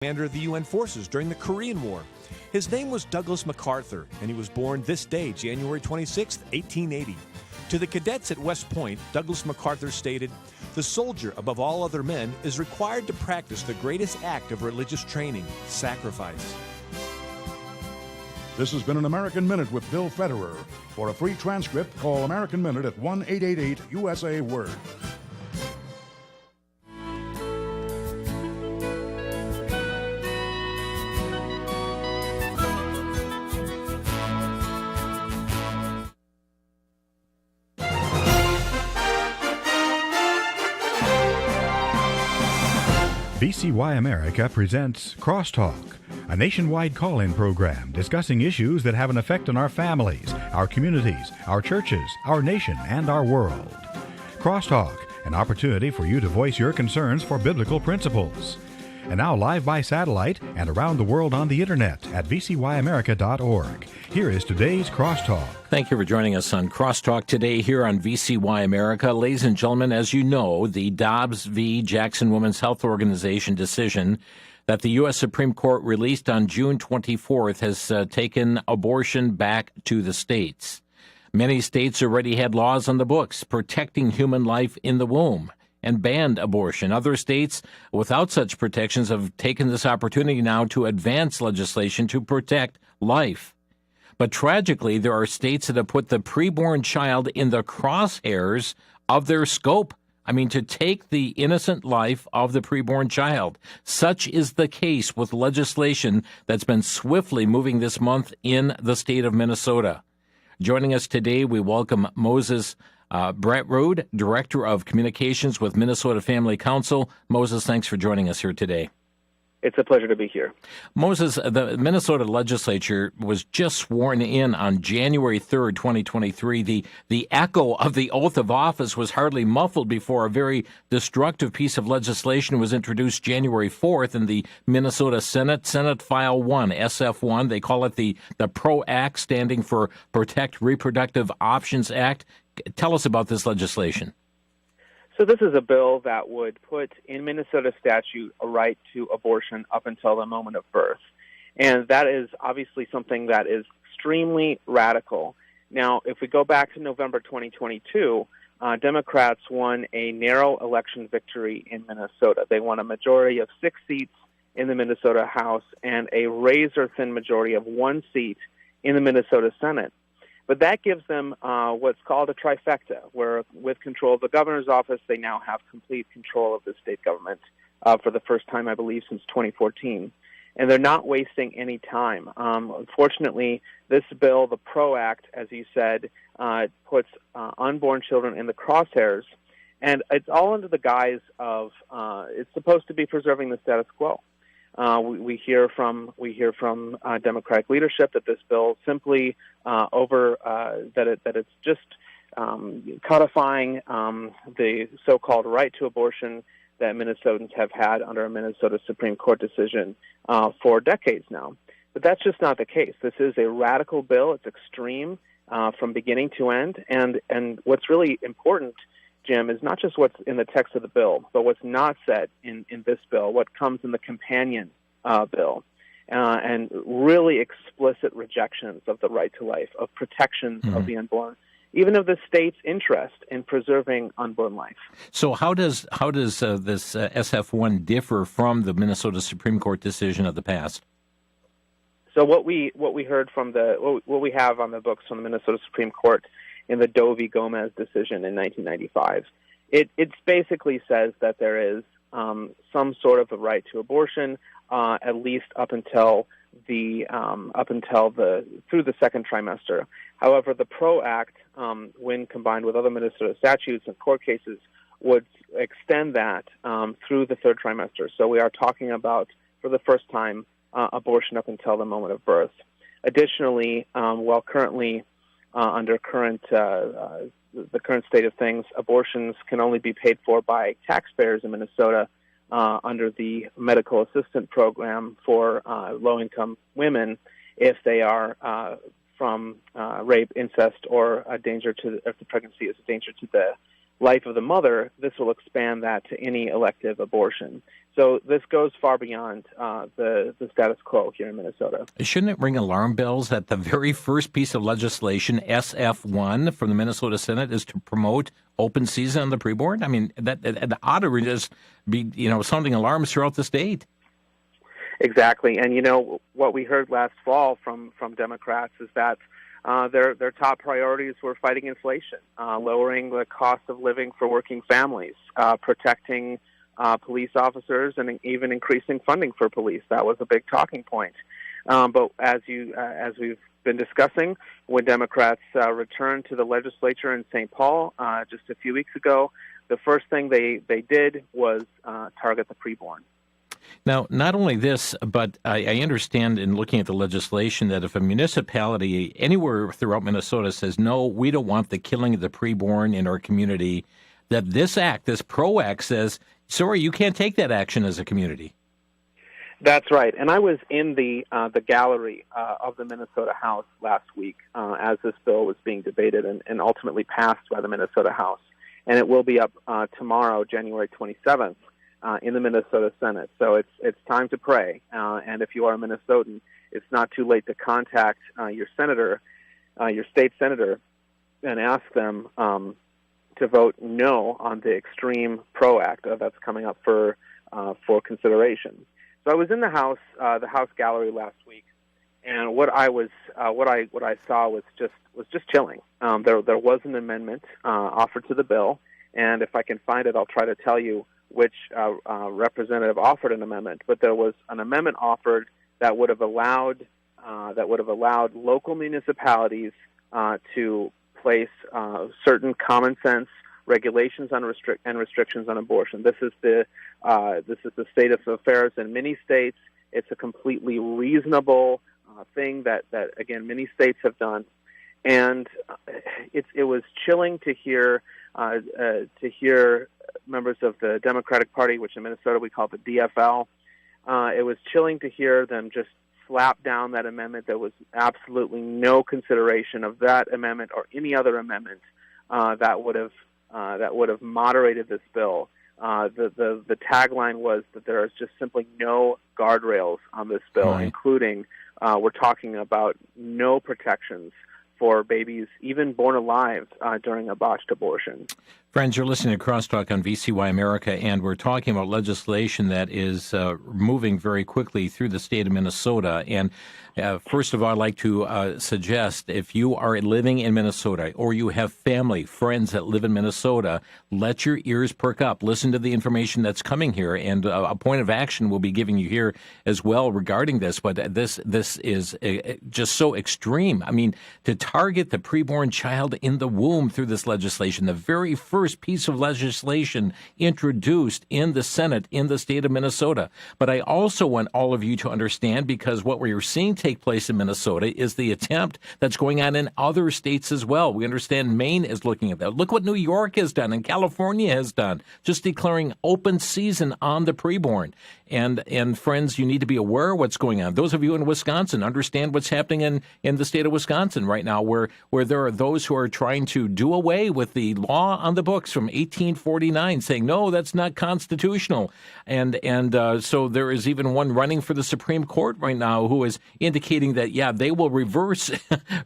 Commander of the UN forces during the Korean War. His name was Douglas MacArthur, and he was born this day, January 26, 1880. To the cadets at West Point, Douglas MacArthur stated, "The soldier, above all other men, is required to practice the greatest act of religious training, sacrifice." This has been an American Minute with Bill Federer. For a free transcript, call American Minute at 1-888-USA-WORD. VCY America presents Crosstalk, a nationwide call-in program discussing issues that have an effect on our families, our communities, our churches, our nation, and our world. Crosstalk, an opportunity for you to voice your concerns for biblical principles. And now live by satellite and around the world on the internet at vcyamerica.org. Here is today's Crosstalk. Thank you for joining us on Crosstalk today here on VCY America. Ladies and gentlemen, as you know, the Dobbs v. Jackson Women's Health Organization decision that the U.S. Supreme Court released on June 24th has taken abortion back to the states. Many states already had laws on the books protecting human life in the womb and banned abortion. Other states without such protections have taken this opportunity now to advance legislation to protect life. But tragically, there are states that have put the preborn child in the crosshairs of their scope. I mean, to take the innocent life of the preborn child. Such is the case with legislation that's been swiftly moving this month in the state of Minnesota. Joining us today, we welcome Moses Brettrud, Director of Communications with Minnesota Family Council. Moses, thanks for joining us here today. It's a pleasure to be here. Moses, the Minnesota legislature was just sworn in on January 3rd, 2023. The echo of the oath of office was hardly muffled before a very destructive piece of legislation was introduced January 4th in the Minnesota Senate, Senate File 1, SF1. They call it the PRO Act, standing for Protect Reproductive Options Act. Tell us about this legislation. So this is a bill that would put in Minnesota statute a right to abortion up until the moment of birth. And that is obviously something that is extremely radical. Now, if we go back to November 2022, Democrats won a narrow election victory in Minnesota. They won a majority of 6 seats in the Minnesota House and a razor-thin majority of 1 seat in the Minnesota Senate. But that gives them what's called a trifecta, where with control of the governor's office, they now have complete control of the state government for the first time, I believe, since 2014. And they're not wasting any time. Unfortunately, this bill, the PRO Act, as you said, puts unborn children in the crosshairs. And it's all under the guise of it's supposed to be preserving the status quo. We hear from Democratic leadership that this bill simply that it's just codifying the so-called right to abortion that Minnesotans have had under a Minnesota Supreme Court decision for decades now. But that's just not the case. This is a radical bill. It's extreme from beginning to end. And what's really important, Jim, is not just what's in the text of the bill, but what's not said in this bill, what comes in the companion bill, and really explicit rejections of the right to life, of protections of the unborn, even of the state's interest in preserving unborn life. So how does this SF1 differ from the Minnesota Supreme Court decision of the past? So what we heard from what we have on the books from the Minnesota Supreme Court in the Doe v. Gomez decision in 1995, it basically says that there is some sort of a right to abortion, at least up until through the second trimester. However, the PRO Act, when combined with other Minnesota statutes and court cases, would extend that through the third trimester. So we are talking about, for the first time, abortion up until the moment of birth. Additionally, while currently under the current state of things, abortions can only be paid for by taxpayers in Minnesota under the medical assistant program for low-income women if they are from rape, incest, or a danger to, if the pregnancy is a danger to the life of the mother. This will expand that to any elective abortion. So this goes far beyond the status quo here in Minnesota. Shouldn't it ring alarm bells that the very first piece of legislation, SF1 from the Minnesota Senate, is to promote open season on the preborn? I mean, that ought to just be, sounding alarms throughout the state. Exactly. And, what we heard last fall from Democrats is that their top priorities were fighting inflation, lowering the cost of living for working families, protecting police officers, and even increasing funding for police. That was a big talking point. But as we've been discussing, when Democrats returned to the legislature in St. Paul just a few weeks ago, the first thing they did was target the preborn. Now, not only this, but I understand in looking at the legislation that if a municipality anywhere throughout Minnesota says, no, we don't want the killing of the preborn in our community, that this PRO Act says, sorry, you can't take that action as a community. That's right. And I was in the gallery of the Minnesota House last week as this bill was being debated and ultimately passed by the Minnesota House. And it will be up tomorrow, January 27th. In the Minnesota Senate. So it's time to pray. And if you are a Minnesotan, it's not too late to contact your senator, your state senator, and ask them to vote no on the extreme PRO Act that's coming up for consideration. So I was in the House gallery last week, and what I saw was just chilling. There was an amendment offered to the bill, and if I can find it, I'll try to tell you which representative offered an amendment, but there was an amendment offered that would have allowed local municipalities to place certain common sense regulations on restrictions on abortion. This is the state of affairs in many states. It's a completely reasonable thing that again many states have done, and it was chilling to hear members of the Democratic Party, which in Minnesota we call the DFL. It was chilling to hear them just slap down that amendment. There was absolutely no consideration of that amendment or any other amendment that would have moderated this bill. The tagline was that there is just simply no guardrails on this bill, right, including we're talking about no protections for babies even born alive during a botched abortion. Friends, you're listening to Crosstalk on VCY America, and we're talking about legislation that is moving very quickly through the state of Minnesota. And first of all, I'd like to suggest if you are living in Minnesota or you have family, friends that live in Minnesota, let your ears perk up. Listen to the information that's coming here, and a point of action we'll be giving you here as well regarding this. But this is just so extreme. I mean, to target the preborn child in the womb through this legislation, the very first piece of legislation introduced in the Senate in the state of Minnesota. But I also want all of you to understand, because what we're seeing take place in Minnesota is the attempt that's going on in other states as well. We understand Maine is looking at that. Look what New York has done and California has done, just declaring open season on the preborn. And friends, you need to be aware of what's going on. Those of you in Wisconsin understand what's happening in the state of Wisconsin right now, where there are those who are trying to do away with the law on the books from 1849, saying, no, that's not constitutional. And so there is even one running for the Supreme Court right now who is indicating that, yeah, they will reverse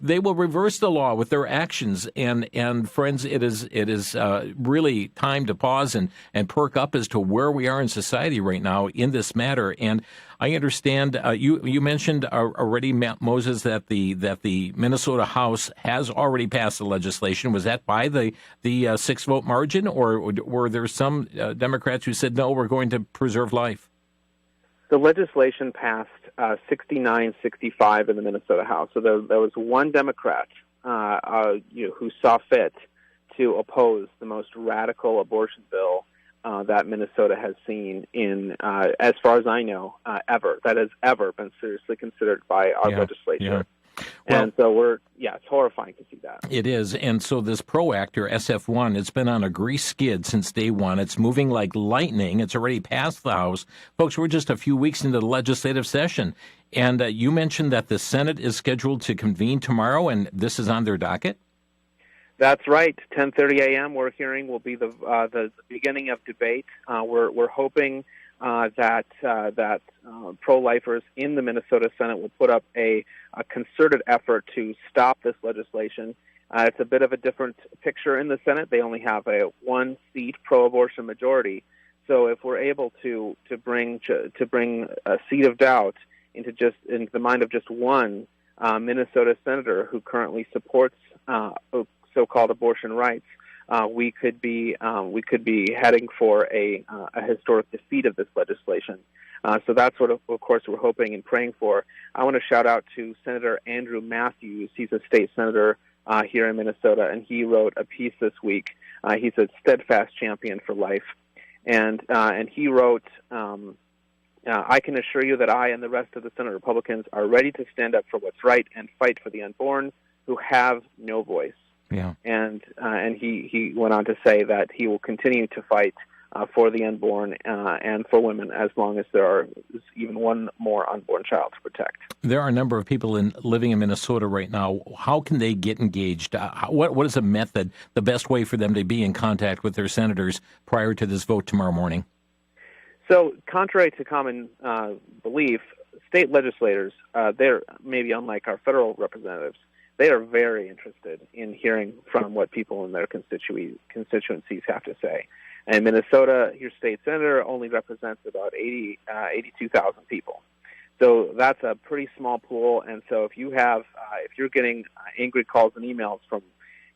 the law with their actions. And friends, it is really time to pause and perk up as to where we are in society right now in this matter. And I understand you mentioned already, Matt Moses, that the Minnesota House has already passed the legislation. Was that by the 6-vote margin, or were there some Democrats who said, no, we're going to preserve life? The legislation passed 69-65 in the Minnesota House. So there was one Democrat who saw fit to oppose the most radical abortion bill that Minnesota has seen in, as far as I know, ever. That has ever been seriously considered by our legislature. Yeah. Well, and so it's horrifying to see that. It is. And so this PRO Act, or SF1, it's been on a grease skid since day one. It's moving like lightning. It's already passed the House. Folks, we're just a few weeks into the legislative session. And you mentioned that the Senate is scheduled to convene tomorrow, and this is on their docket? That's right. 10:30 a.m. We're hearing will be the beginning of debate. We're hoping that pro-lifers in the Minnesota Senate will put up a concerted effort to stop this legislation. It's a bit of a different picture in the Senate. They only have a one-seat pro-abortion majority. So if we're able to bring a seed of doubt into the mind of just one Minnesota senator who currently supports so-called abortion rights, we could be heading for a historic defeat of this legislation. So that's what, of course, we're hoping and praying for. I want to shout out to Senator Andrew Matthews. He's a state senator here in Minnesota, and he wrote a piece this week. He's a steadfast champion for life, and he wrote, I can assure you that I and the rest of the Senate Republicans are ready to stand up for what's right and fight for the unborn who have no voice. Yeah. And he went on to say that he will continue to fight for the unborn and for women as long as there is even one more unborn child to protect. There are a number of people living in Minnesota right now. How can they get engaged? What is the method, the best way for them to be in contact with their senators prior to this vote tomorrow morning? So, contrary to common belief, state legislators, they're maybe unlike our federal representatives, they are very interested in hearing from what people in their constituencies have to say. And Minnesota, your state senator only represents about 82,000 people. So that's a pretty small pool. And so if you're getting angry calls and emails from,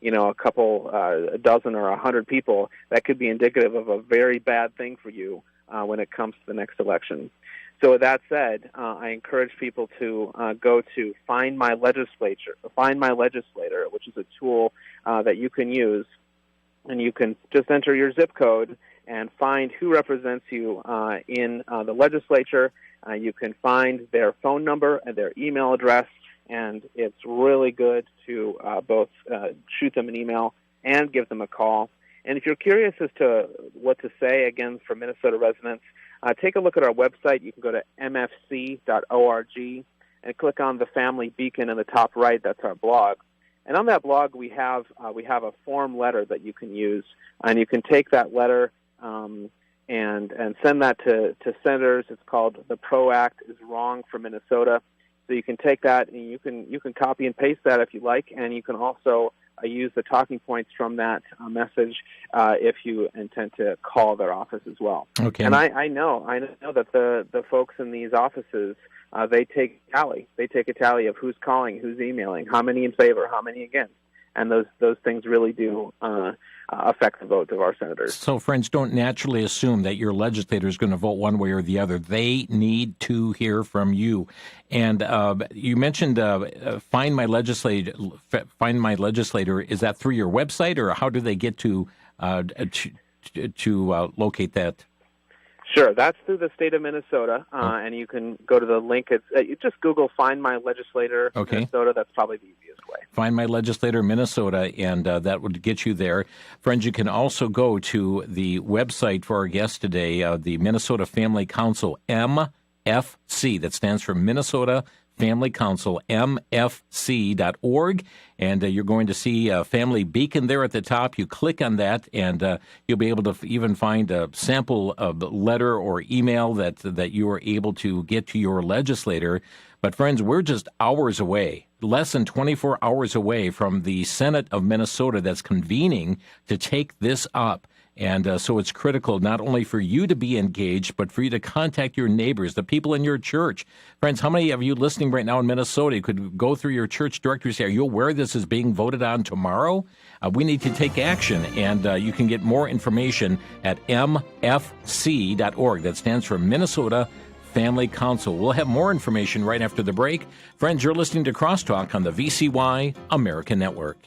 a couple, a dozen or 100 people, that could be indicative of a very bad thing for you when it comes to the next election. So with that said, I encourage people to go to Find My Legislator, which is a tool that you can use, and you can just enter your zip code and find who represents you in the legislature. You can find their phone number and their email address, and it's really good to both shoot them an email and give them a call. And if you're curious as to what to say, again, for Minnesota residents, take a look at our website. You can go to mfc.org and click on the Family Beacon in the top right. That's our blog. And on that blog, we have a form letter that you can use, and you can take that letter and send that to senators. It's called "The PRO Act is Wrong for Minnesota." So you can take that and you can copy and paste that if you like, and you can also use the talking points from that message if you intend to call their office as well. Okay. And I know that the folks in these offices, they take a tally. They take a tally of who's calling, who's emailing, how many in favor, how many against. And those things really do affect the vote of our senators. So, friends, don't naturally assume that your legislator is going to vote one way or the other. They need to hear from you. And you mentioned Find My Legislator. Is that through your website, or how do they get to locate that? Sure, that's through the state of Minnesota, and you can go to the link. You just Google "Find My Legislator Minnesota." That's probably the easiest way. Find My Legislator Minnesota, and that would get you there. Friends, you can also go to the website for our guest today, the Minnesota Family Council, MFC. That stands for Minnesota Family Council, mfc.org, and you're going to see a Family Beacon there at the top. You click on that, and you'll be able to even find a sample letter or email that you are able to get to your legislator. But friends, we're just hours away, less than 24 hours away from the Senate of Minnesota that's convening to take this up. And so it's critical not only for you to be engaged, but for you to contact your neighbors, the people in your church. Friends, how many of you listening right now in Minnesota could go through your church directory and say, are you aware this is being voted on tomorrow? We need to take action, and you can get more information at mfc.org. That stands for Minnesota Family Council. We'll have more information right after the break. Friends, you're listening to Crosstalk on the VCY America Network.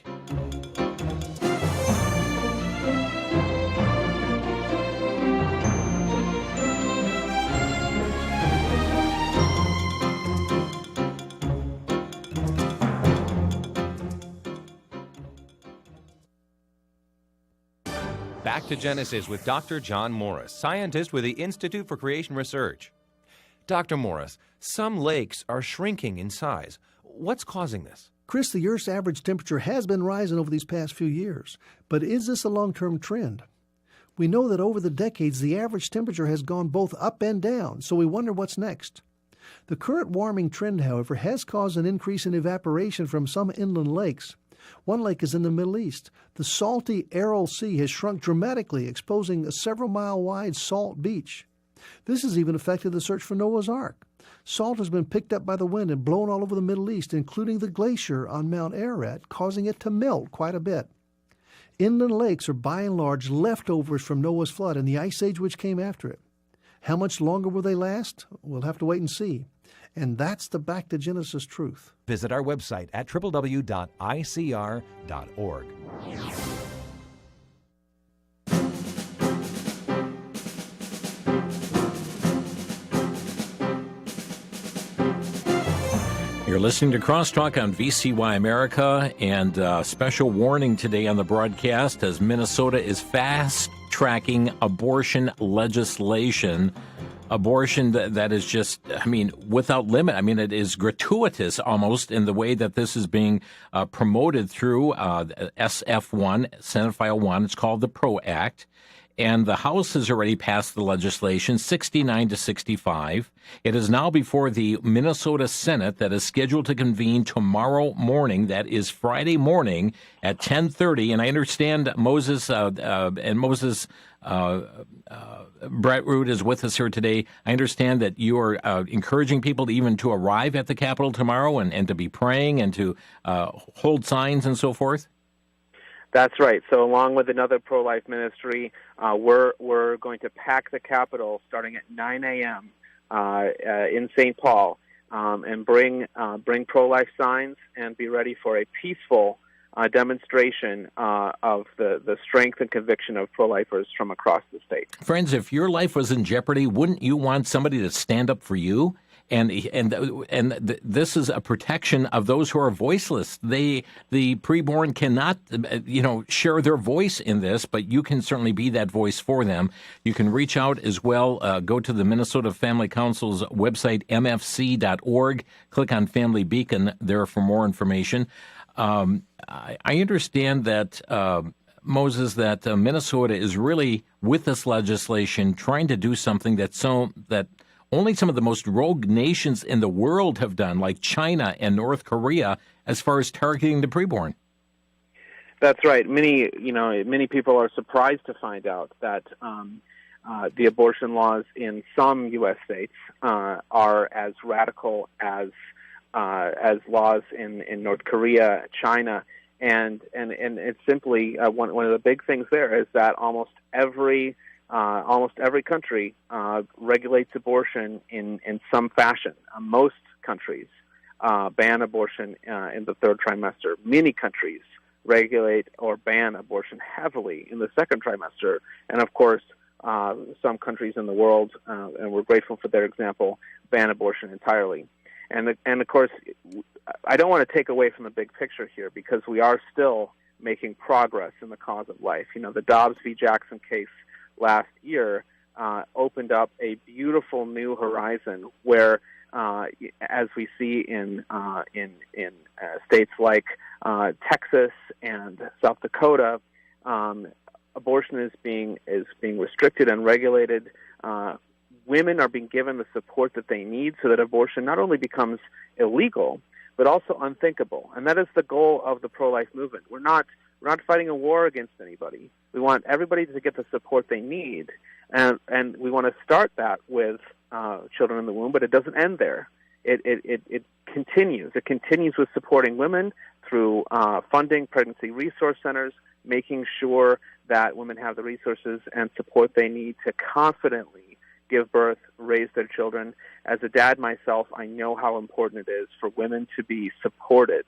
Back to Genesis with Dr. John Morris, scientist with the Institute for Creation Research. Dr. Morris, some lakes are shrinking in size. What's causing this? Chris, the Earth's average temperature has been rising over these past few years, but is this a long-term trend? We know that over the decades, the average temperature has gone both up and down, so we wonder what's next. The current warming trend, however, has caused an increase in evaporation from some inland lakes. One lake is in the Middle East. The salty Aral Sea has shrunk dramatically, exposing a several-mile-wide salt beach. This has even affected the search for Noah's Ark. Salt has been picked up by the wind and blown all over the Middle East, including the glacier on Mount Ararat, causing it to melt quite a bit. Inland lakes are by and large leftovers from Noah's flood and the ice age which came after it. How much longer will they last? We'll have to wait and see. And that's the Back to Genesis truth. Visit our website at www.icr.org. You're listening to Crosstalk on VCY America, and special warning today on the broadcast as Minnesota is fast-tracking abortion legislation. Abortion that is just, without limit. It is gratuitous almost in the way that this is being promoted through SF1, Senate File 1. It's called the PRO Act. And the House has already passed the legislation, 69 to 65. It is now before the Minnesota Senate that is scheduled to convene tomorrow morning. That is Friday morning at 10:30. And I understand Moses Brett Root is with us here today. I understand that you are encouraging people to even to arrive at the Capitol tomorrow and to be praying and to hold signs and so forth. That's right. So along with another pro-life ministry, we're going to pack the Capitol starting at 9 a.m. In St. Paul and bring pro-life signs and be ready for a peaceful demonstration of the strength and conviction of pro-lifers from across the state. Friends, if your life was in jeopardy, wouldn't you want somebody to stand up for you? And this is a protection of those who are voiceless. The preborn cannot, share their voice in this, but you can certainly be that voice for them. You can reach out as well. Go to the Minnesota Family Council's website, mfc.org. Click on Family Beacon there for more information. I understand that, Moses, that Minnesota is really, with this legislation, trying to do something that only some of the most rogue nations in the world have done, like China and North Korea, as far as targeting the preborn. That's right. Many people are surprised to find out that the abortion laws in some U.S. states are as radical as laws in North Korea, China, and it's simply one of the big things there is that almost every country regulates abortion in some fashion. Most countries ban abortion in the third trimester. Many countries regulate or ban abortion heavily in the second trimester. And of course, some countries in the world, and we're grateful for their example, ban abortion entirely. And of course, I don't want to take away from the big picture here because we are still making progress in the cause of life. The Dobbs v. Jackson case last year opened up a beautiful new horizon where, as we see in states like Texas and South Dakota, abortion is being restricted and regulated. Women are being given the support that they need so that abortion not only becomes illegal but also unthinkable. And that is the goal of the pro-life movement. We're not fighting a war against anybody. We want everybody to get the support they need, and we want to start that with children in the womb, but it doesn't end there. It continues. It continues with supporting women through funding pregnancy resource centers, making sure that women have the resources and support they need to confidently give birth, raise their children. As a dad myself, I know how important it is for women to be supported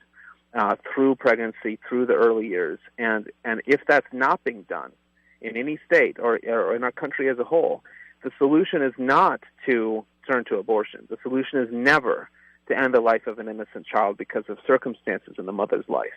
through pregnancy, through the early years. And if that's not being done in any state or in our country as a whole, the solution is not to turn to abortion. The solution is never to end the life of an innocent child because of circumstances in the mother's life.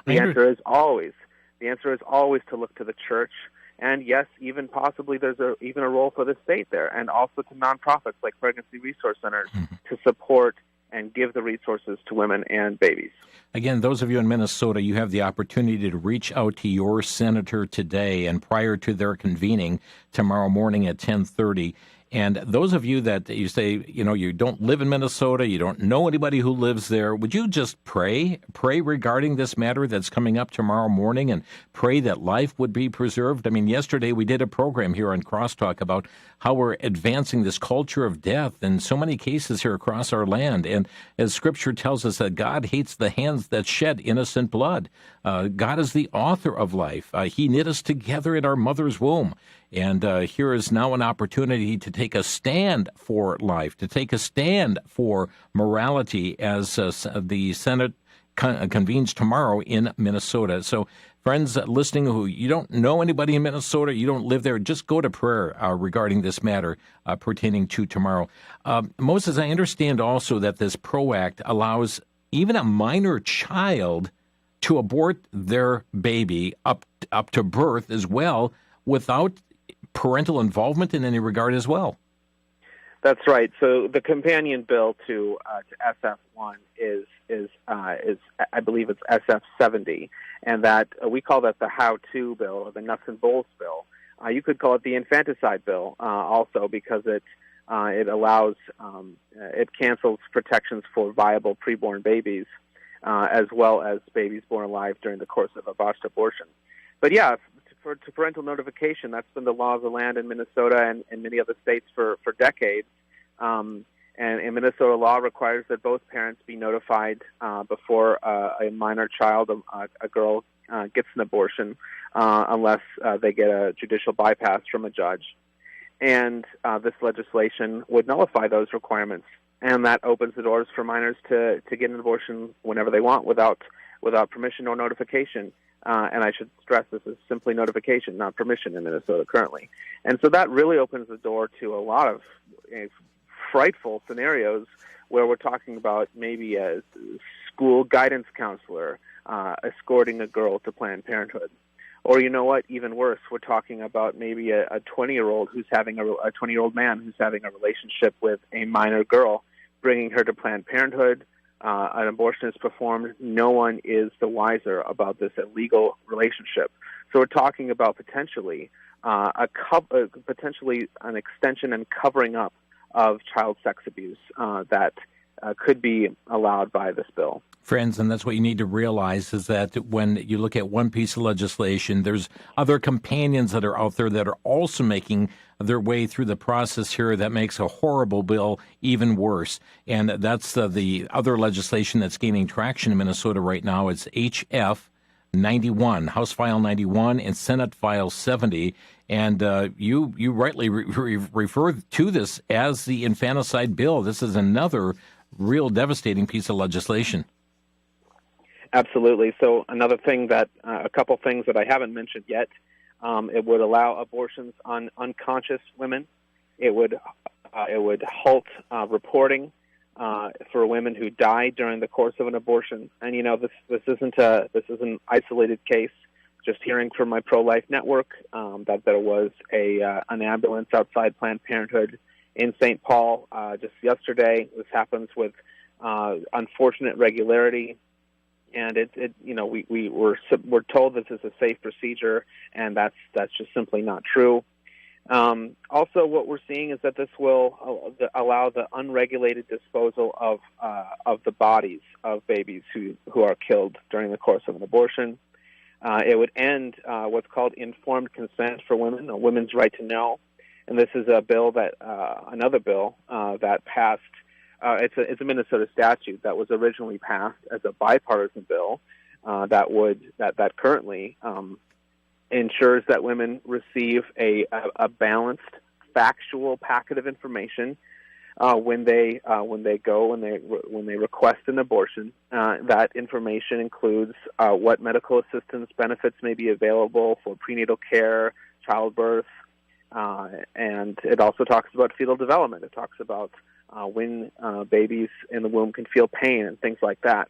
The answer is always to look to the church. And yes, even possibly there's even a role for the state there, and also to nonprofits like pregnancy resource centers to support and give the resources to women and babies. Again, those of you in Minnesota, you have the opportunity to reach out to your senator today and prior to their convening tomorrow morning at 10:30. And those of you that you say, you don't live in Minnesota, you don't know anybody who lives there, would you just pray regarding this matter that's coming up tomorrow morning and pray that life would be preserved? I mean, yesterday we did a program here on Crosstalk about how we're advancing this culture of death in so many cases here across our land. And as Scripture tells us that God hates the hands that shed innocent blood. God is the author of life. He knit us together in our mother's womb. And here is now an opportunity to take a stand for life, to take a stand for morality as the Senate convenes tomorrow in Minnesota. So, friends listening who you don't know anybody in Minnesota, you don't live there, just go to prayer regarding this matter pertaining to tomorrow. Moses, I understand also that this PRO Act allows even a minor child to abort their baby up to birth as well without parental involvement in any regard as well. That's right. So the companion bill to SF1 is I believe it's SF70, and that we call that the how-to bill or the nuts and bolts bill. You could call it the infanticide bill also, because it allows it cancels protections for viable preborn babies as well as babies born alive during the course of a botched abortion. But yeah, to parental notification, that's been the law of the land in Minnesota and many other states for decades. And Minnesota law requires that both parents be notified before a minor child, a girl, gets an abortion, unless they get a judicial bypass from a judge. And this legislation would nullify those requirements, and that opens the doors for minors to get an abortion whenever they want without permission or notification. And I should stress this is simply notification, not permission in Minnesota currently. And so that really opens the door to a lot of frightful scenarios where we're talking about maybe a school guidance counselor escorting a girl to Planned Parenthood. Or you know what, even worse, we're talking about maybe a 20-year-old who's having a 20-year-old man who's having a relationship with a minor girl, bringing her to Planned Parenthood. An abortion is performed. No one is the wiser about this illegal relationship. So we're talking about potentially potentially an extension and covering up of child sex abuse that could be allowed by this bill. Friends, and that's what you need to realize is that when you look at one piece of legislation, there's other companions that are out there that are also making their way through the process here that makes a horrible bill even worse. And that's the other legislation that's gaining traction in Minnesota right now. It's HF 91, House File 91 and Senate File 70. And you rightly refer to this as the infanticide bill. This is another real devastating piece of legislation. Absolutely. So another thing a couple things that I haven't mentioned yet, it would allow abortions on unconscious women. It would halt reporting for women who die during the course of an abortion. And this isn't an isolated case. Just hearing from my pro-life network that there was an ambulance outside Planned Parenthood in St. Paul just yesterday. This happens with unfortunate regularity. And we're told this is a safe procedure, and that's just simply not true. Also, what we're seeing is that this will allow the unregulated disposal of the bodies of babies who are killed during the course of an abortion. It would end what's called informed consent for women, a women's right to know. And this is a bill another bill that passed. It's a Minnesota statute that was originally passed as a bipartisan bill that currently ensures that women receive a balanced, factual packet of information when they request an abortion. That information includes what medical assistance benefits may be available for prenatal care, childbirth, and it also talks about fetal development. It talks about when babies in the womb can feel pain and things like that.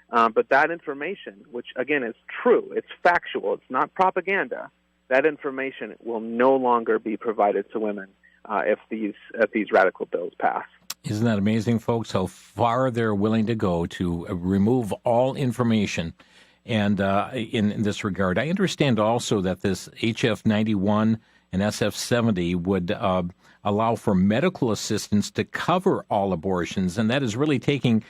But that information, which again is true, it's factual, it's not propaganda, that information will no longer be provided to women if these radical bills pass. Isn't that amazing, folks, how far they're willing to go to remove all information and in this regard? I understand also that this HF 91 and SF 70 would allow for medical assistance to cover all abortions, and that is really taking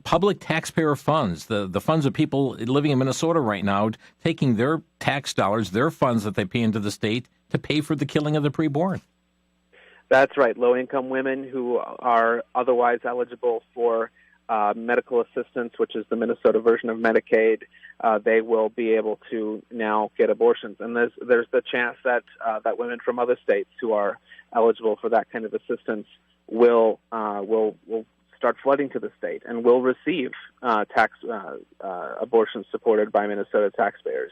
public taxpayer funds, the funds of people living in Minnesota right now, taking their tax dollars, their funds that they pay into the state to pay for the killing of the preborn. That's right. Low-income women who are otherwise eligible for medical assistance, which is the Minnesota version of Medicaid, they will be able to now get abortions. And there's the chance that that women from other states who are eligible for that kind of assistance will start flooding to the state and will receive abortions supported by Minnesota taxpayers.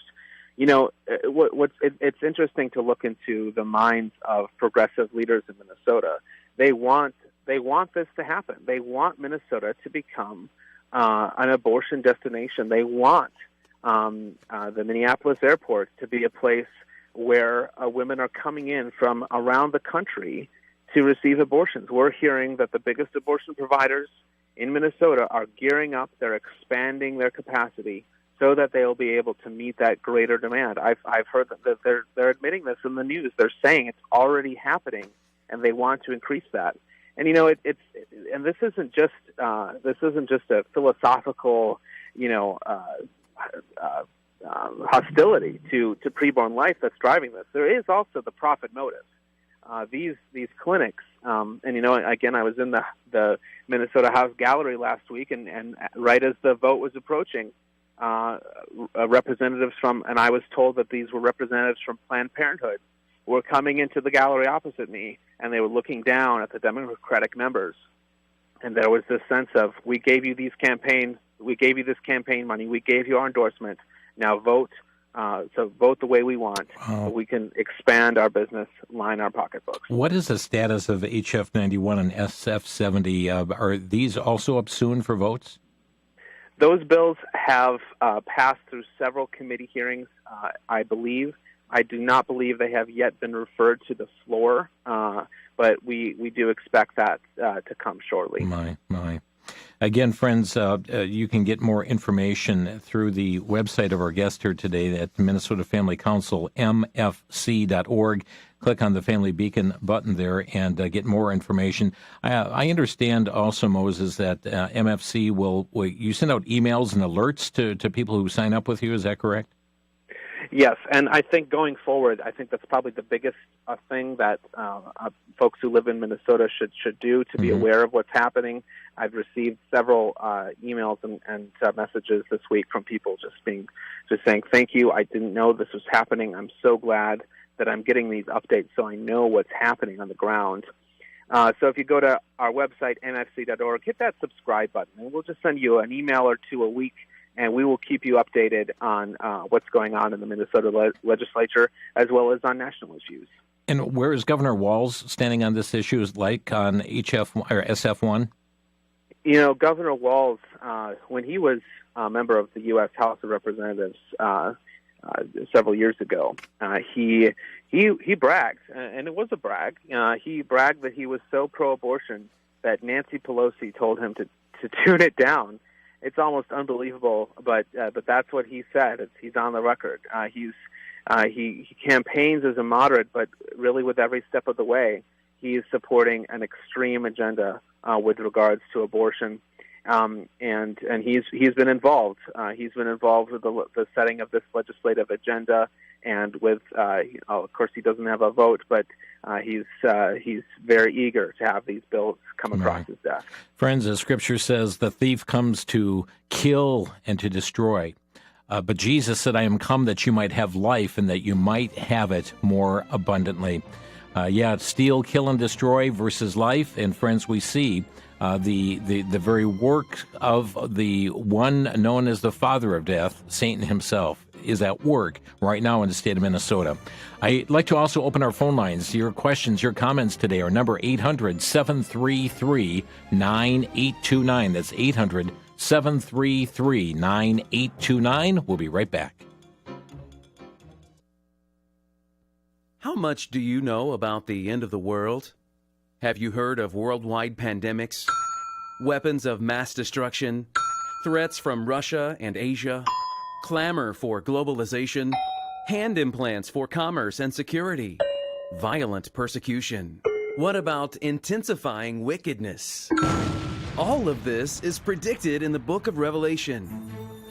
You know, it's interesting to look into the minds of progressive leaders in Minnesota. They want this to happen. They want Minnesota to become an abortion destination. They want the Minneapolis airport to be a place where women are coming in from around the country to receive abortions. We're hearing that the biggest abortion providers in Minnesota are gearing up. They're expanding their capacity so that they'll be able to meet that greater demand. I've heard that they're admitting this in the news. They're saying it's already happening, and they want to increase that. And you know, and this isn't just a philosophical, hostility to preborn life that's driving this. There is also the profit motive. These clinics, and you know, again, I was in the Minnesota House Gallery last week, and right as the vote was approaching, representatives from, and I was told that these were representatives from Planned Parenthood, were coming into the gallery opposite me, and they were looking down at the Democratic members, and there was this sense of, we gave you this campaign money, we gave you our endorsement, now vote. So vote the way we want, so we can expand our business, line our pocketbooks. What is the status of HF 91 and SF 70? Are these also up soon for votes? Those bills have passed through several committee hearings, I believe. I do not believe they have yet been referred to the floor, but we do expect that to come shortly. My. Again, friends, you can get more information through the website of our guest here today at Minnesota Family Council, mfc.org. Click on the Family Beacon button there and get more information. I understand also, Moses, that MFC will you send out emails and alerts to people who sign up with you. Is that correct? Yes, and I think going forward, I think that's probably the biggest thing that folks who live in Minnesota should do to be aware of what's happening. I've received several emails and messages this week from people just saying, thank you, I didn't know this was happening. I'm so glad that I'm getting these updates so I know what's happening on the ground. So if you go to our website, mfc.org, hit that subscribe button, and we'll just send you an email or two a week, and we will keep you updated on what's going on in the Minnesota legislature as well as on national issues. And where is Governor Walz standing on this issue, like on HF or SF1? You know, Governor Walz, when he was a member of the U.S. House of Representatives several years ago, he bragged, and it was a brag. He bragged that he was so pro-abortion that Nancy Pelosi told him to tune it down. It's almost unbelievable, but that's what he said. He's on the record. He campaigns as a moderate, but really with every step of the way, he is supporting an extreme agenda with regards to abortion, and he's been involved. He's been involved with the setting of this legislative agenda, and with of course he doesn't have a vote, but he's very eager to have these bills come across his desk. Friends, as Scripture says, the thief comes to kill and to destroy. But Jesus said, I am come that you might have life and that you might have it more abundantly. Steal, kill, and destroy versus life. And friends, we see the very work of the one known as the father of death, Satan himself, is at work right now in the state of Minnesota. I'd like to also open our phone lines. Your questions, your comments today are number 800-733-9829. That's 800-733-9829. We'll be right back. How much do you know about the end of the world? Have you heard of worldwide pandemics, weapons of mass destruction, threats from Russia and Asia, clamor for globalization, hand implants for commerce and security, violent persecution? What about intensifying wickedness? All of this is predicted in the book of Revelation.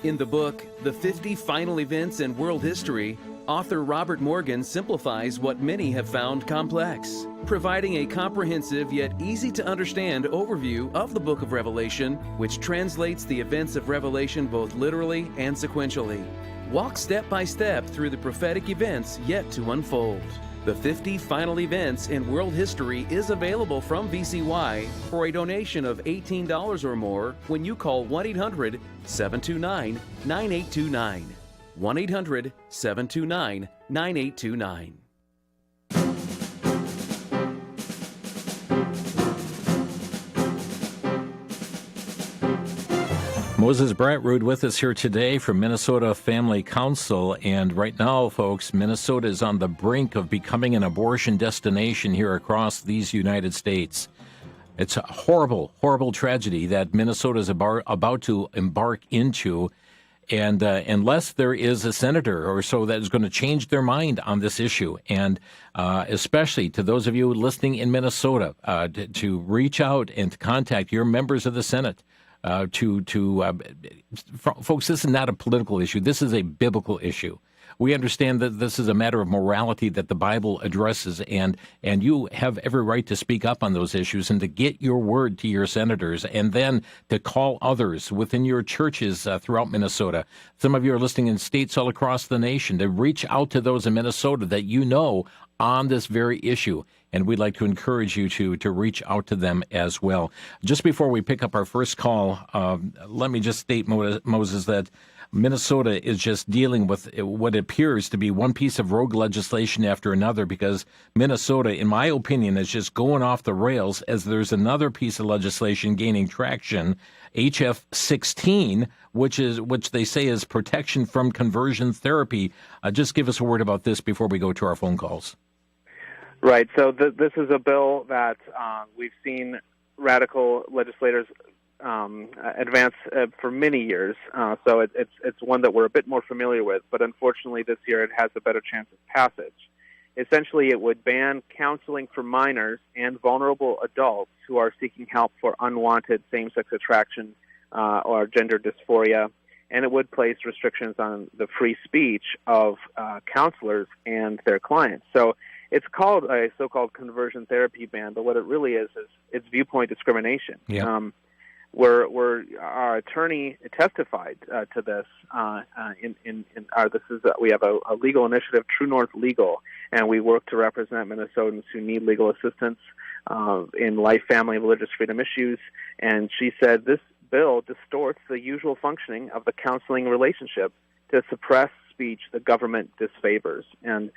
In the book, The 50 Final Events in World History, author Robert Morgan simplifies what many have found complex, providing a comprehensive yet easy to understand overview of the book of Revelation, which translates the events of Revelation both literally and sequentially. Walk step by step through the prophetic events yet to unfold. The 50 Final Events in World History is available from VCY for a donation of $18 or more when you call 1-800-729-9829. 1-800-729-9829. Moses Brattrud with us here today from Minnesota Family Council. And right now, folks, Minnesota is on the brink of becoming an abortion destination here across these United States. It's a horrible, horrible tragedy that Minnesota is about to embark into. And unless there is a senator or so that is going to change their mind on this issue, and especially to those of you listening in Minnesota, to reach out and to contact your members of the Senate. Folks, this is not a political issue. This is a biblical issue. We understand that this is a matter of morality that the Bible addresses, and you have every right to speak up on those issues and to get your word to your senators, and then to call others within your churches throughout Minnesota. Some of you are listening in states all across the nation, to reach out to those in Minnesota that you know on this very issue. And we'd like to encourage you to reach out to them as well. Just before we pick up our first call, let me just state, Moses, that Minnesota is just dealing with what appears to be one piece of rogue legislation after another, because Minnesota, in my opinion, is just going off the rails as there's another piece of legislation gaining traction, HF 16, which they say is protection from conversion therapy. Just give us a word about this before we go to our phone calls. Right. So this is a bill that we've seen radical legislators advance for many years. So it's one that we're a bit more familiar with. But unfortunately, this year it has a better chance of passage. Essentially, it would ban counseling for minors and vulnerable adults who are seeking help for unwanted same-sex attraction or gender dysphoria. And it would place restrictions on the free speech of counselors and their clients. So it's called a so-called conversion therapy ban, but what it really is it's viewpoint discrimination. Yeah. Where our attorney testified to this we have a legal initiative, True North Legal, and we work to represent Minnesotans who need legal assistance in life, family, and religious freedom issues. And she said this bill distorts the usual functioning of the counseling relationship to suppress speech the government disfavors. And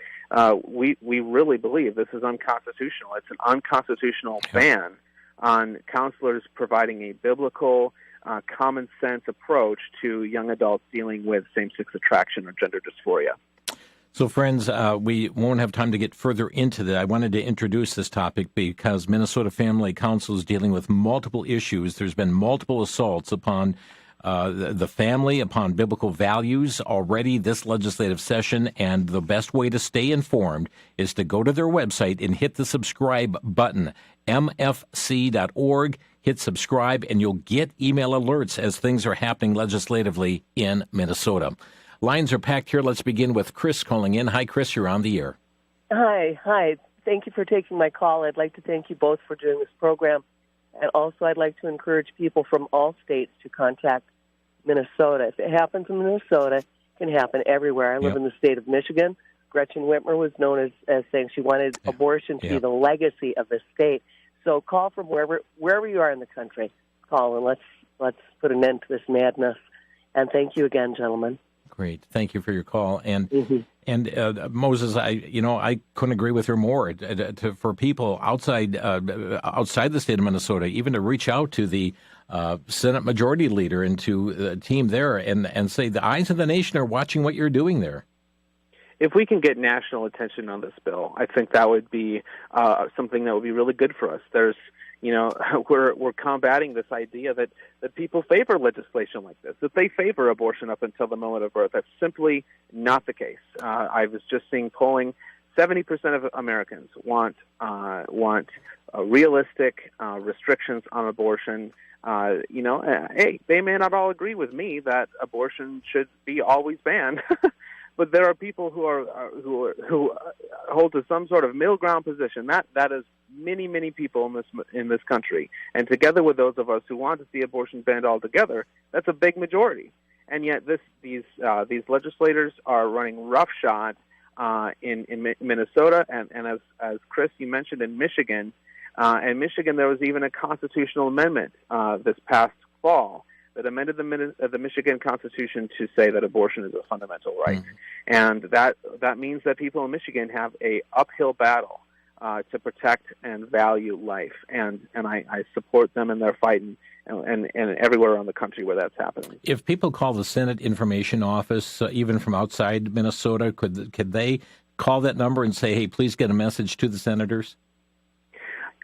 we really believe this is unconstitutional. It's an unconstitutional ban on counselors providing a biblical, common sense approach to young adults dealing with same-sex attraction or gender dysphoria. So, friends, we won't have time to get further into that. I wanted to introduce this topic because Minnesota Family Council is dealing with multiple issues. There's been multiple assaults upon the family, upon biblical values already this legislative session, and the best way to stay informed is to go to their website and hit the subscribe button, mfc.org. Hit subscribe, and you'll get email alerts as things are happening legislatively in Minnesota. Lines are packed here. Let's begin with Chris calling in. Hi, Chris, you're on the air. Hi. Thank you for taking my call. I'd like to thank you both for doing this program. And also, I'd like to encourage people from all states to contact Minnesota. If it happens in Minnesota, it can happen everywhere. I live in the state of Michigan. Gretchen Whitmer was known as saying she wanted abortion to be the legacy of the state. So call from wherever you are in the country. Call, and let's put an end to this madness. And thank you again, gentlemen. Great. Thank you for your call. And Moses, I couldn't agree with her more. For people outside the state of Minnesota, even to reach out to the Senate Majority Leader and to the team there and say the eyes of the nation are watching what you're doing there. if we can get national attention on this bill, I think that would be something that would be really good for us. We're combating this idea that people favor legislation like this, that they favor abortion up until the moment of birth. That's simply not the case. I was just seeing polling. 70% of Americans want realistic restrictions on abortion. Hey, they may not all agree with me that abortion should be always banned, but there are people who hold to some sort of middle ground position. That is many people in this country, and together with those of us who want to see abortion banned altogether, that's a big majority. And yet, these legislators are running roughshod in Minnesota, and as Chris, you mentioned, in Michigan. In Michigan, there was even a constitutional amendment this past fall that amended the Michigan Constitution to say that abortion is a fundamental right. And that means that people in Michigan have a uphill battle to protect and value life. And I support them in their fight and everywhere around the country where that's happening. If people call the Senate Information Office, even from outside Minnesota, could they call that number and say, hey, please get a message to the senators?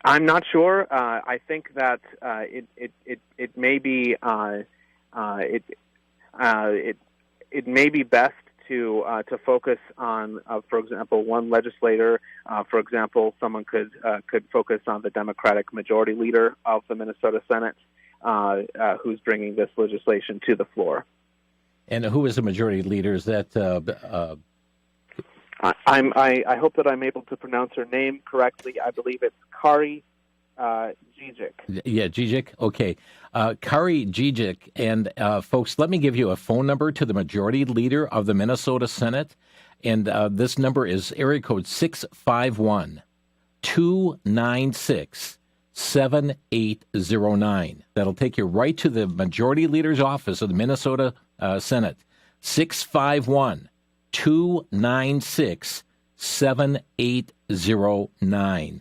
I'm not sure. I think that it may be it may be best to focus on, for example, one legislator. For example, someone could focus on the Democratic majority leader of the Minnesota Senate, who's bringing this legislation to the floor. And who is the majority leader? Is that? I hope that I'm able to pronounce her name correctly. I believe it's Kari Dziecic. Yeah, Dziecic. Okay. Kari Dziecic. And folks, let me give you a phone number to the majority leader of the Minnesota Senate. And this number is area code 651-296-7809. That'll take you right to the majority leader's office of the Minnesota Senate. 651-296-7809.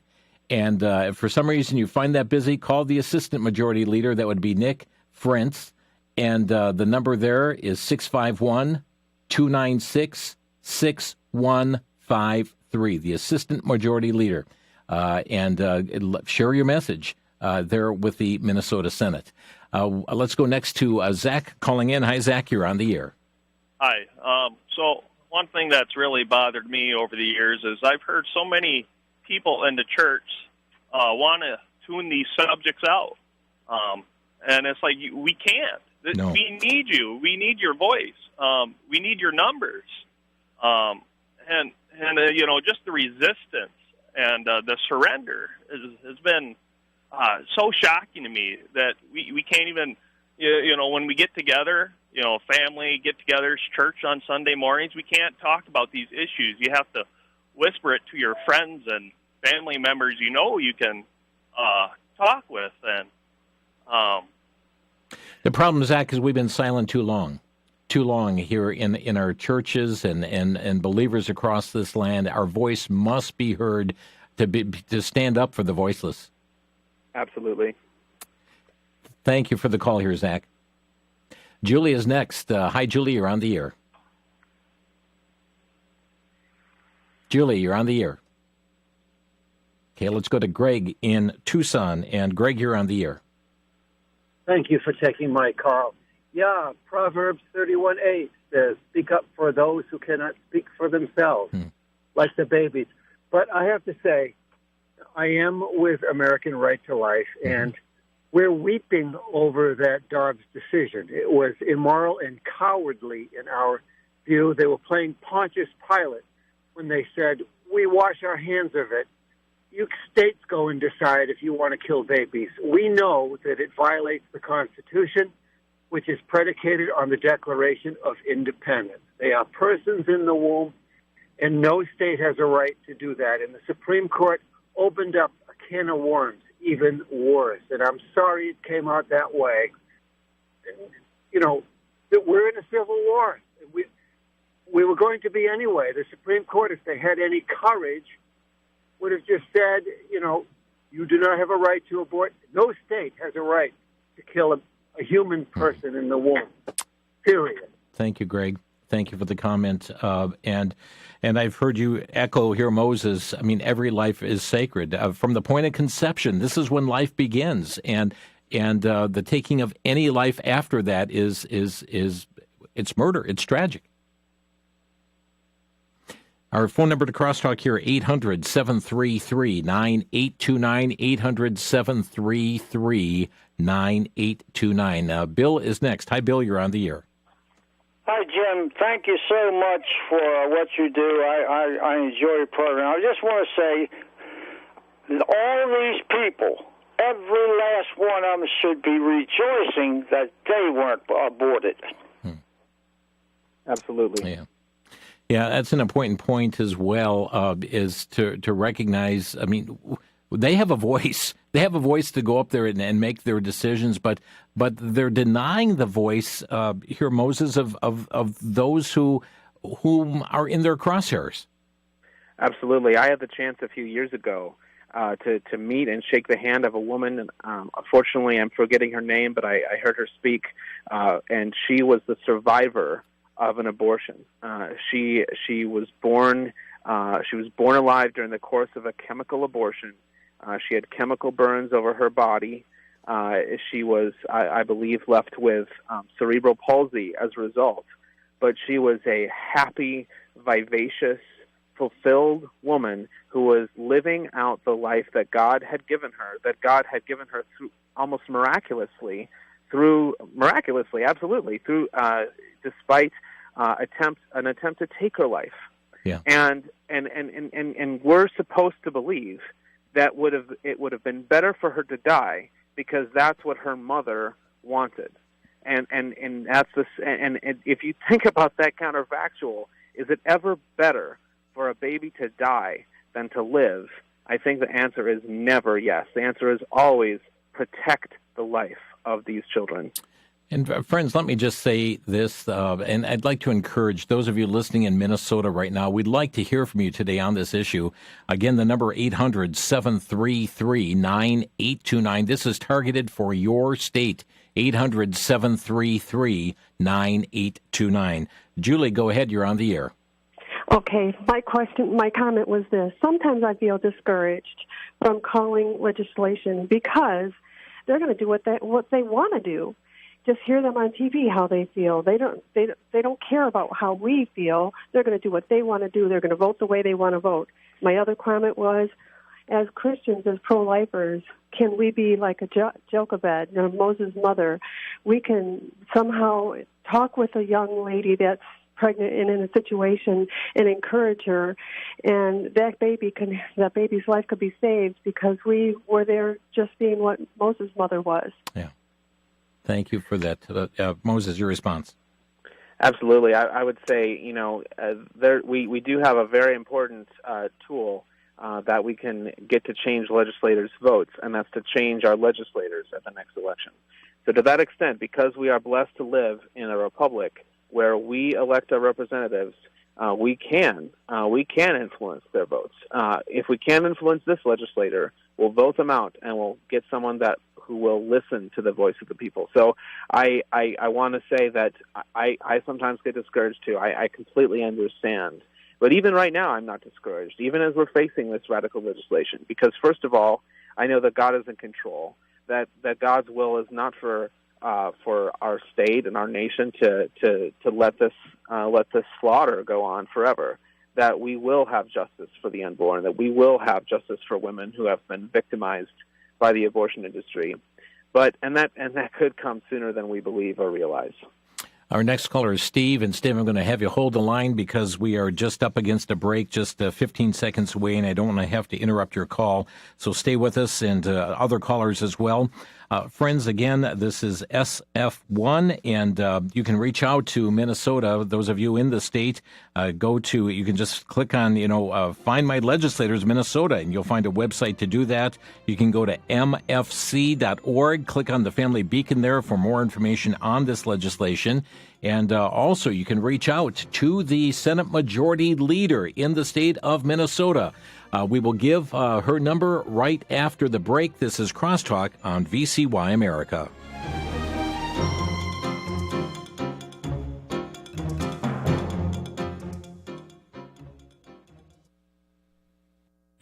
And if for some reason you find that busy, call the assistant majority leader. That would be Nick Frentz. And the number there is 651-296-6153, the assistant majority leader. And share your message there with the Minnesota Senate. Let's go next to Zach calling in. Hi, Zach. You're on the air. Hi. So one thing that's really bothered me over the years is I've heard so many people in the church want to tune these subjects out. And it's like, we can't. No. We need you. We need your voice. We need your numbers. And just the resistance and the surrender has been so shocking to me that we can't even, when we get together, family get-togethers, church on Sunday mornings, we can't talk about these issues. You have to whisper it to your friends and family members you can talk with. And the problem, Zach, is we've been silent too long here in our churches and believers across this land. Our voice must be heard to stand up for the voiceless. Absolutely. Thank you for the call here, Zach. Julie is next. Hi, Julie. You're on the air. Julie, you're on the air. Okay, let's go to Greg in Tucson. And Greg, you're on the air. Thank you for taking my call. Yeah, Proverbs 31:8 says, speak up for those who cannot speak for themselves, like the babies. But I have to say, I am with American Right to Life, and we're weeping over that Dobbs decision. It was immoral and cowardly in our view. They were playing Pontius Pilate when they said, we wash our hands of it. You states go and decide if you want to kill babies. We know that it violates the Constitution, which is predicated on the Declaration of Independence. They are persons in the womb, and no state has a right to do that. And the Supreme Court opened up a can of worms, even worse. And I'm sorry it came out that way. That we're in a civil war. We were going to be anyway. The Supreme Court, if they had any courage, would have just said, you do not have a right to abort. No state has a right to kill a human person in the womb. Period. Thank you, Greg. Thank you for the comment. And I've heard you echo here, Moses. I mean, every life is sacred. From the point of conception, this is when life begins. And the taking of any life after that is it's murder. It's tragic. Our phone number to Crosstalk here, 800-733-9829, 800-733-9829. Bill is next. Hi, Bill. You're on the air. Hi, Jim. Thank you so much for what you do. I enjoy your program. I just want to say, all these people, every last one of them should be rejoicing that they weren't aborted. Absolutely. Yeah. Yeah, that's an important point as well, is to recognize, I mean, they have a voice. They have a voice to go up there and make their decisions, but they're denying the voice, here, Moses, of those whom are in their crosshairs. Absolutely. I had the chance a few years ago to meet and shake the hand of a woman. Unfortunately, I'm forgetting her name, but I heard her speak, and she was the survivor of an abortion. She was born alive during the course of a chemical abortion. She had chemical burns over her body. She was, I believe, left with cerebral palsy as a result. But she was a happy, vivacious, fulfilled woman who was living out the life that God had given her, through almost miraculously, despite an attempt to take her life. Yeah. And we're supposed to believe that it would have been better for her to die because that's what her mother wanted. And that's this. And if you think about that counterfactual, is it ever better for a baby to die than to live? I think the answer is never yes. The answer is always protect the life of these children. And friends, let me just say this, and I'd like to encourage those of you listening in Minnesota right now, we'd like to hear from you today on this issue. Again, the number 800-733-9829. This is targeted for your state, 800-733-9829. Julie, go ahead. You're on the air. Okay, my comment was this. Sometimes I feel discouraged from calling legislation because they're going to do what they want to do. Just hear them on TV how they feel. They don't care about how we feel. They're going to do what they want to do. They're going to vote the way they want to vote. My other comment was, as Christians, as pro-lifers, can we be like a Jochebed, Moses' mother? We can somehow talk with a young lady that's pregnant and in a situation and encourage her, and that baby's life could be saved because we were there just being what Moses' mother was. Yeah. Thank you for that. Moses, your response. Absolutely. I would say, we do have a very important tool that we can get to change legislators' votes, and that's to change our legislators at the next election. So to that extent, because we are blessed to live in a republic where we elect our representatives, we can influence their votes. If we can't influence this legislator, we'll vote them out, and we'll get someone who will listen to the voice of the people. So I want to say that I sometimes get discouraged too. I completely understand. But even right now, I'm not discouraged, even as we're facing this radical legislation, because first of all, I know that God is in control, that God's will is not for our state and our nation to let this slaughter go on forever, that we will have justice for the unborn, that we will have justice for women who have been victimized by the abortion industry, and that could come sooner than we believe or realize. Our next caller is Steve, and Steve, I'm going to have you hold the line because we are just up against a break, just 15 seconds away, and I don't want to have to interrupt your call. So stay with us and other callers as well. Friends, again, this is SF1, and you can reach out to Minnesota. Those of you in the state, you can just click on, Find My Legislators Minnesota, and you'll find a website to do that. You can go to mfc.org, click on the Family Beacon there for more information on this legislation. And also, you can reach out to the Senate Majority Leader in the state of Minnesota. We will give her number right after the break. This is Crosstalk on VCY America.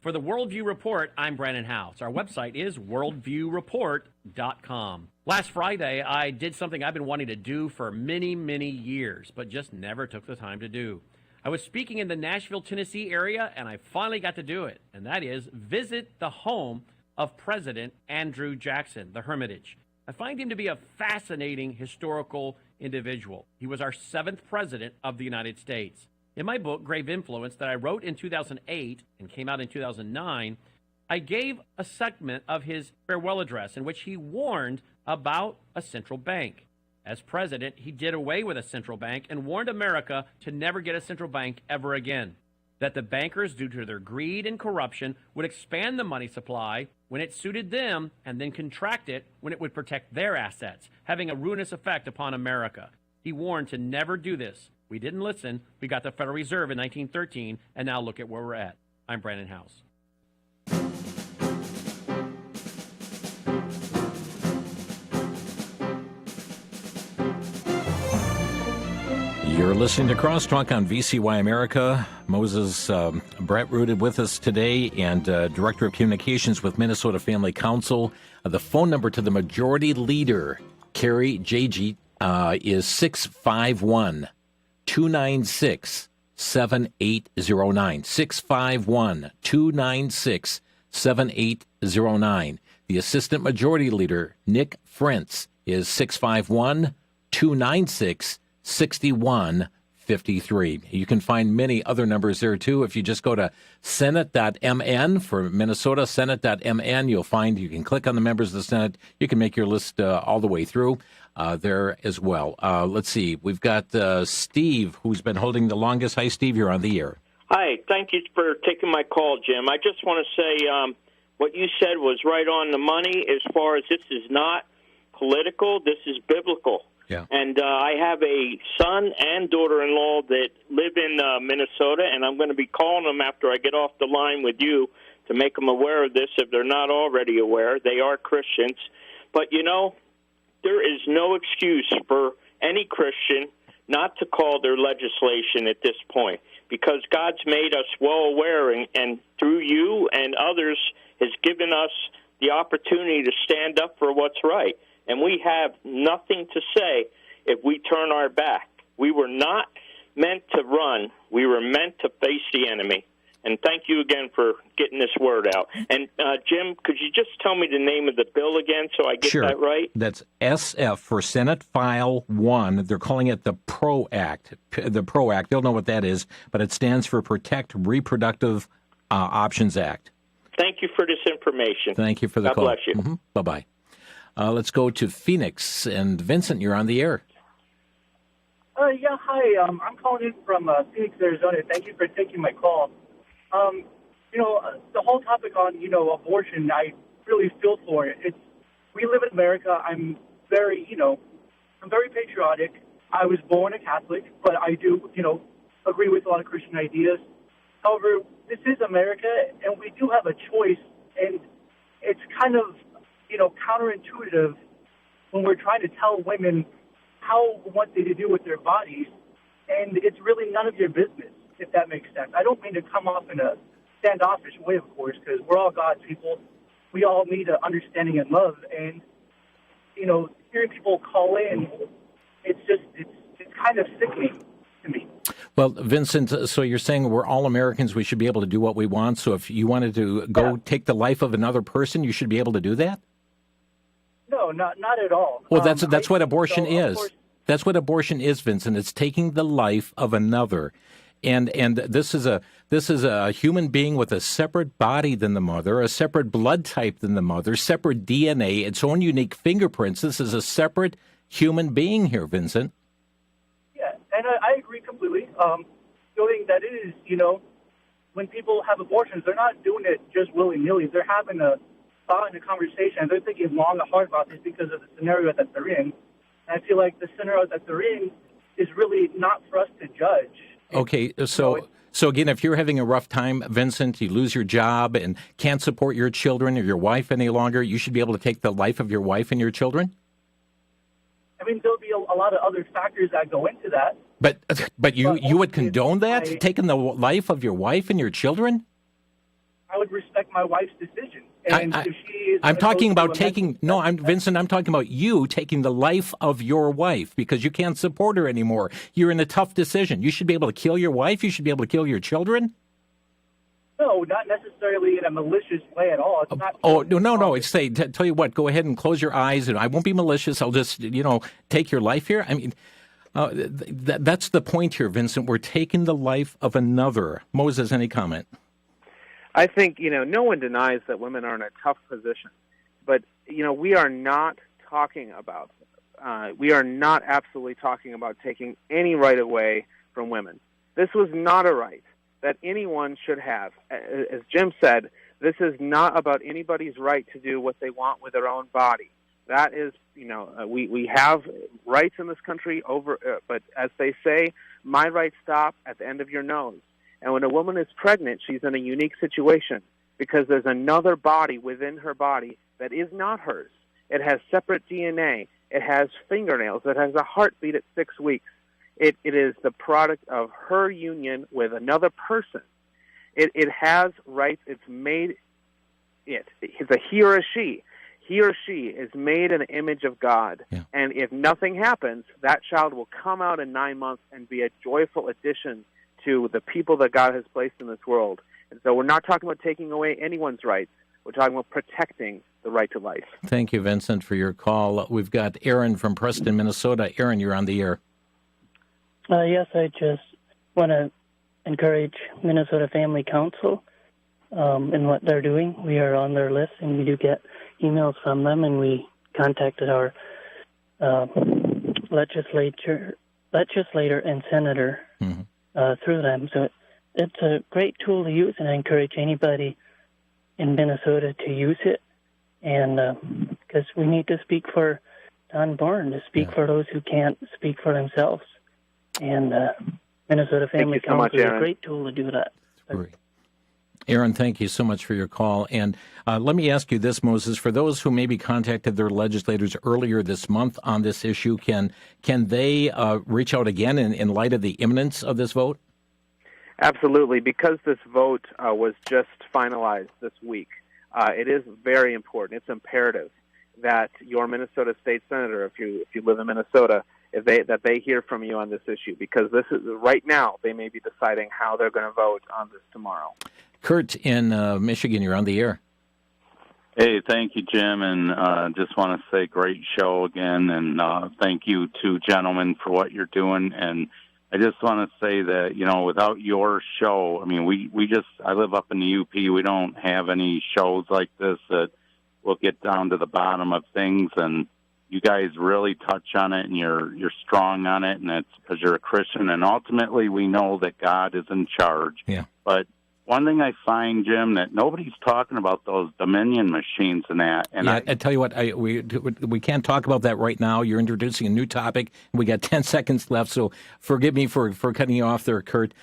For the Worldview Report, I'm Brandon House. Our website is worldviewreport.com. Last Friday, I did something I've been wanting to do for many, many years, but just never took the time to do. I was speaking in the Nashville, Tennessee area, and I finally got to do it, and that is visit the home of President Andrew Jackson, the Hermitage. I find him to be a fascinating historical individual. He was our 7th president of the United States. In my book, Grave Influence, that I wrote in 2008 and came out in 2009, I gave a segment of his farewell address in which he warned about a central bank. As president, he did away with a central bank and warned America to never get a central bank ever again. That the bankers, due to their greed and corruption, would expand the money supply when it suited them and then contract it when it would protect their assets, having a ruinous effect upon America. He warned to never do this. We didn't listen. We got the Federal Reserve in 1913, and now look at where we're at. I'm Brandon House. You're listening to Crosstalk on VCY America. Moses Brett Rooted with us today, and Director of Communications with Minnesota Family Council. The phone number to the Majority Leader, Carrie J.G., is 651-296-7809. 651-296-7809. The Assistant Majority Leader, Nick Frentz, is 651-296-6153. You can find many other numbers there, too. If you just go to Senate.mn for Minnesota, Senate.mn, you can click on the members of the Senate. You can make your list all the way through there as well. Let's see. We've got Steve, who's been holding the longest. Hi, Steve. You're on the air. Hi. Thank you for taking my call, Jim. I just want to say what you said was right on the money as far as this is not political. This is biblical. Yeah. And I have a son and daughter-in-law that live in Minnesota, and I'm going to be calling them after I get off the line with you to make them aware of this if they're not already aware. They are Christians. But, there is no excuse for any Christian not to call their legislation at this point, because God's made us well aware, and through you and others has given us the opportunity to stand up for what's right. And we have nothing to say if we turn our back. We were not meant to run. We were meant to face the enemy. And thank you again for getting this word out. And, Jim, could you just tell me the name of the bill again so I get Sure. that right? That's SF for Senate File 1. They're calling it the PRO Act. The PRO Act, they'll know what that is, but it stands for Protect Reproductive Options Act. Thank you for this information. Thank you for the God call. bless you. Mm-hmm. Bye-bye. Let's go to Phoenix. And Vincent, you're on the air. Yeah, hi. I'm calling in from Phoenix, Arizona. Thank you for taking my call. The whole topic on, abortion, I really feel for it. We live in America. I'm very patriotic. I was born a Catholic, but I do, agree with a lot of Christian ideas. However, this is America, and we do have a choice, and it's kind of, counterintuitive when we're trying to tell women what they do with their bodies, and it's really none of your business, if that makes sense. I don't mean to come off in a standoffish way, of course, because we're all God's people. We all need understanding and love, and, hearing people call in, it's kind of sickening to me. Well, Vincent, so you're saying we're all Americans, we should be able to do what we want, so if you wanted to go take the life of another person, you should be able to do that? No, not at all. Well, that's what abortion is. That's what abortion is, Vincent. It's taking the life of another. And this is a human being with a separate body than the mother, a separate blood type than the mother, separate DNA, its own unique fingerprints. This is a separate human being here, Vincent. Yeah, and I agree completely. The only thing that is, when people have abortions, they're not doing it just willy-nilly. They're having a thought and a conversation, and they're thinking long and hard about this because of the scenario that they're in. And I feel like the scenario that they're in is really not for us to judge. Okay, so again, if you're having a rough time, Vincent, you lose your job and can't support your children or your wife any longer, you should be able to take the life of your wife and your children? I mean, there'll be a lot of other factors that go into that. But you would condone that, taking the life of your wife and your children? I would respect my wife's decision. And if she is I'm talking about Vincent, I'm talking about you taking the life of your wife because you can't support her anymore. You're in a tough decision. You should be able to kill your wife. You should be able to kill your children. No, not necessarily in a malicious way at all. It's not. Oh, no. It's tell you what, go ahead and close your eyes, and I won't be malicious. I'll just, take your life here. I mean, that's the point here, Vincent. We're taking the life of another. Moses, any comment? I think, no one denies that women are in a tough position. But, we are not talking about, we are not absolutely talking about taking any right away from women. This was not a right that anyone should have. As Jim said, this is not about anybody's right to do what they want with their own body. That is, we have rights in this country but as they say, my rights stop at the end of your nose. And when a woman is pregnant, she's in a unique situation because there's another body within her body that is not hers. It has separate DNA. It has fingernails. It has a heartbeat at 6 weeks. It is the product of her union with another person. It has rights. It's made it's a he or a she. He or she is made in the image of God. Yeah. And if nothing happens, that child will come out in 9 months and be a joyful addition to the people that God has placed in this world. And so we're not talking about taking away anyone's rights. We're talking about protecting the right to life. Thank you, Vincent, for your call. We've got Aaron from Preston, Minnesota. Aaron, you're on the air. Yes, I just want to encourage Minnesota Family Council in what they're doing. We are on their list, and we do get emails from them, and we contacted our legislator and senator through them. So it's a great tool to use, and I encourage anybody in Minnesota to use it, and because we need to speak for the unborn, to speak for those who can't speak for themselves. And Minnesota Family Council is a great tool to do that. Great. Aaron, thank you so much for your call. And let me ask you this, Moses. For those who maybe contacted their legislators earlier this month on this issue, can they reach out again in light of the imminence of this vote? Absolutely. Because this vote was just finalized this week, it is very important. It's imperative that your Minnesota State Senator, if you live in Minnesota, that they hear from you on this issue, because this is right now they may be deciding how they're going to vote on this tomorrow. Kurt in Michigan, you're on the air. Hey, thank you, Jim, and just want to say great show again, and thank you two gentlemen for what you're doing. And I just want to say that, without your show, I mean, I live up in the UP. We don't have any shows like this that will get down to the bottom of things, and you guys really touch on it, and you're strong on it, and that's because you're a Christian. And ultimately, we know that God is in charge. Yeah. But one thing I find, Jim, that nobody's talking about those Dominion machines and that. And I tell you what, we can't talk about that right now. You're introducing a new topic. We got 10 seconds left, so forgive me for cutting you off there, Kurt.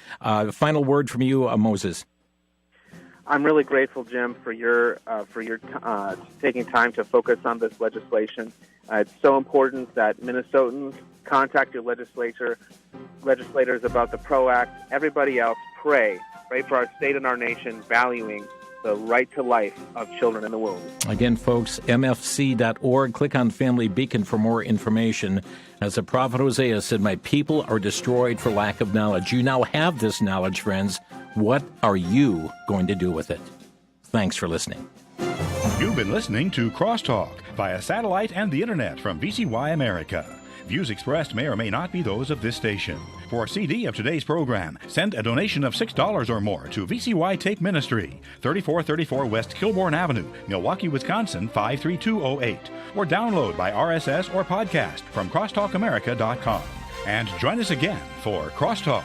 Final word from you, Moses. I'm really grateful, Jim, for your taking time to focus on this legislation. It's so important that Minnesotans contact your legislators about the PRO Act. Everybody else, pray for our state and our nation, valuing the right to life of children in the womb. Again, folks, mfc.org. Click on Family Beacon for more information. As the prophet Hosea said, my people are destroyed for lack of knowledge. You now have this knowledge, friends. What are you going to do with it? Thanks for listening. You've been listening to Crosstalk via satellite and the internet from VCY America. Views expressed may or may not be those of this station. For a CD of today's program, send a donation of $6 or more to VCY Tape Ministry, 3434 West Kilbourne Avenue, Milwaukee, Wisconsin, 53208. Or download by RSS or podcast from crosstalkamerica.com. And join us again for Crosstalk.